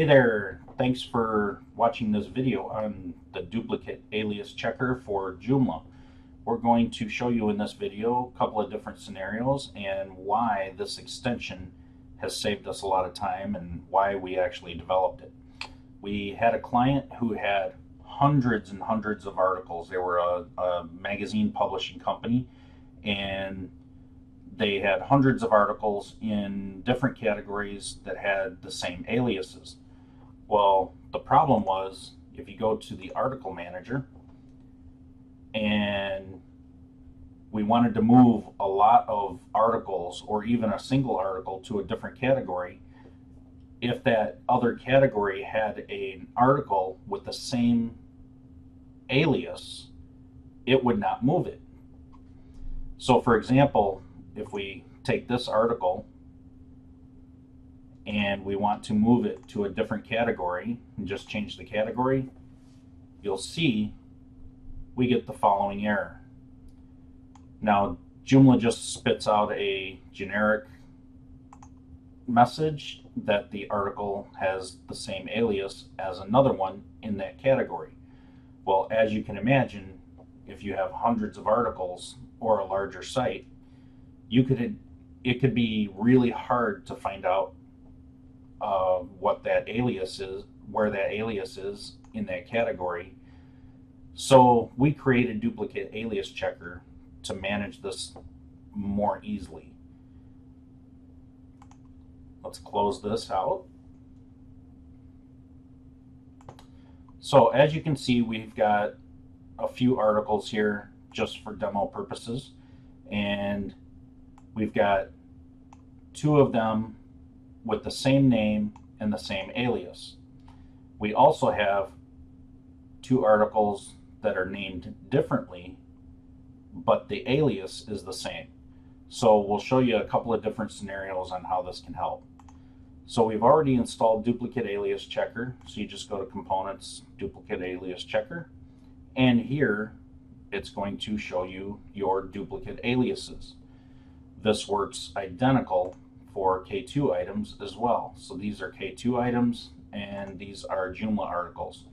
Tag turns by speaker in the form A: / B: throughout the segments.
A: Hey there, thanks for watching this video on the duplicate alias checker for Joomla. We're going to show you in this video a couple of different scenarios and why this extension has saved us a lot of time and why we actually developed it. We had a client who had hundreds and hundreds of articles. They were a magazine publishing company, and they had hundreds of articles in different categories that had the same aliases. Well, the problem was if you go to the article manager and we wanted to move a lot of articles or even a single article to a different category, if that other category had an article with the same alias, it would not move it. So for example, if we take this article and we want to move it to a different category and just change the category, you'll see we get the following error. Now, Joomla just spits out a generic message that the article has the same alias as another one in that category. Well, as you can imagine, if you have hundreds of articles or a larger site, it could be really hard to find out what that alias is, where that alias is in that category. So we created duplicate alias checker to manage this more easily. Let's close this out. So as you can see, we've got a few articles here just for demo purposes, and we've got two of them with the same name and the same alias. We also have two articles that are named differently, but the alias is the same. So we'll show you a couple of different scenarios on how this can help. So we've already installed duplicate alias checker. So you just go to components, duplicate alias checker, and here it's going to show you your duplicate aliases. This works identical for K2 items as well. So these are K2 items and these are Joomla articles.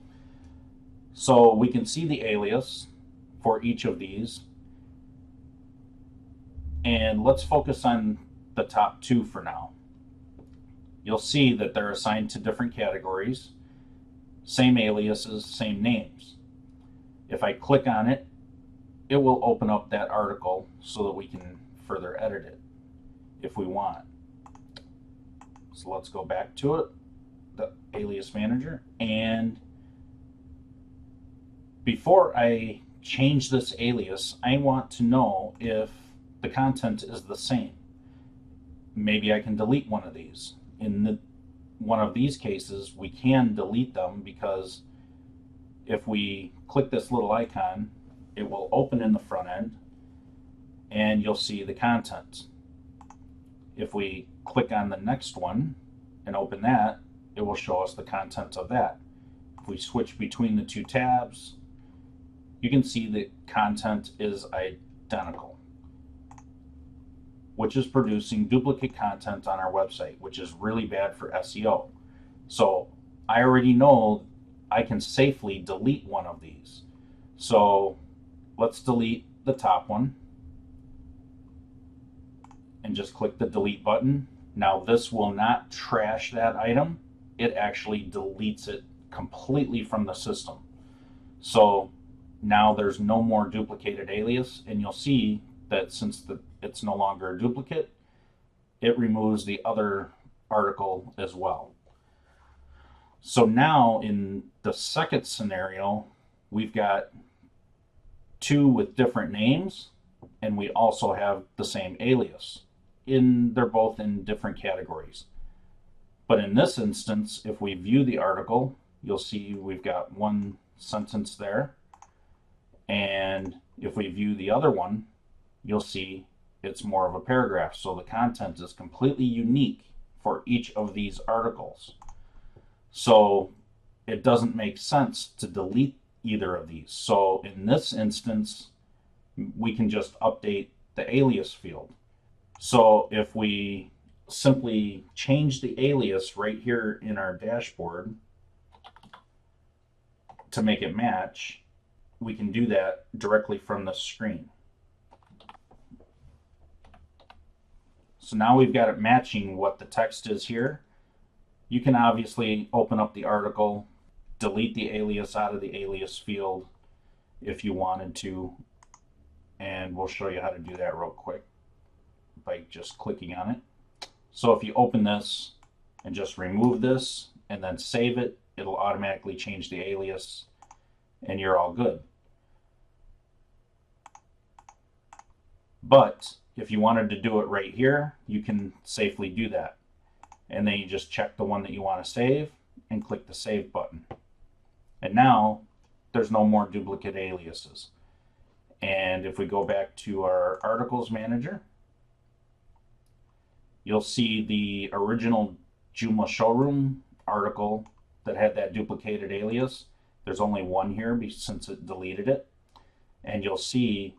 A: So we can see the alias for each of these. And let's focus on the top two for now. You'll see that they're assigned to different categories, same aliases, same names. If I click on it, it will open up that article so that we can further edit it if we want. So let's go back to it, the alias manager, and before I change this alias, I want to know if the content is the same. Maybe I can delete one of these. In one of these cases, we can delete them because if we click this little icon, it will open in the front end and you'll see the content. If we click on the next one and open that, it will show us the content of that. If we switch between the two tabs, you can see the content is identical, which is producing duplicate content on our website, which is really bad for SEO. So I already know I can safely delete one of these. So let's delete the top one and just click the delete button. Now this will not trash that item. It actually deletes it completely from the system. So now there's no more duplicated alias, and you'll see that since it's no longer a duplicate, it removes the other article as well. So now in the second scenario, we've got two with different names, and we also have the same alias. They're both in different categories. But in this instance, if we view the article, you'll see we've got one sentence there. And if we view the other one, you'll see it's more of a paragraph. So the content is completely unique for each of these articles. So it doesn't make sense to delete either of these. So in this instance, we can just update the alias field. So if we simply change the alias right here in our dashboard to make it match, we can do that directly from the screen. So now we've got it matching what the text is here. You can obviously open up the article, delete the alias out of the alias field if you wanted to, and we'll show you how to do that real quick by just clicking on it. So if you open this and just remove this and then save it, it'll automatically change the alias and you're all good. But if you wanted to do it right here, you can safely do that. And then you just check the one that you want to save and click the save button. And now there's no more duplicate aliases. And if we go back to our articles manager, you'll see the original Joomla showroom article that had that duplicated alias. There's only one here since it deleted it. And you'll see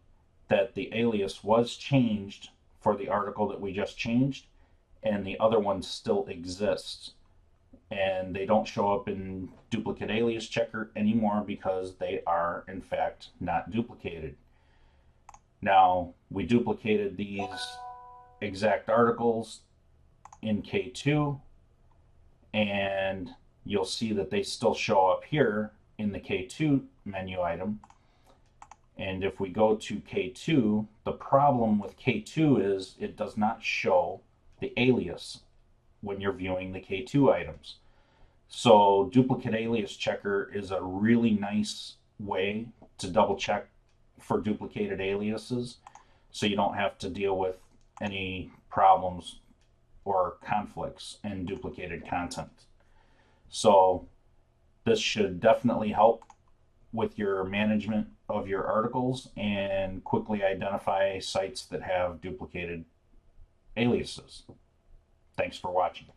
A: that the alias was changed for the article that we just changed, and the other ones still exist. And they don't show up in duplicate alias checker anymore because they are, in fact, not duplicated. Now, we duplicated these exact articles in K2, and you'll see that they still show up here in the K2 menu item. And if we go to K2, the problem with K2 is it does not show the alias when you're viewing the K2 items. So duplicate alias checker is a really nice way to double check for duplicated aliases, so you don't have to deal with any problems or conflicts in duplicated content. So this should definitely help with your management of your articles and quickly identify sites that have duplicated aliases. Thanks for watching.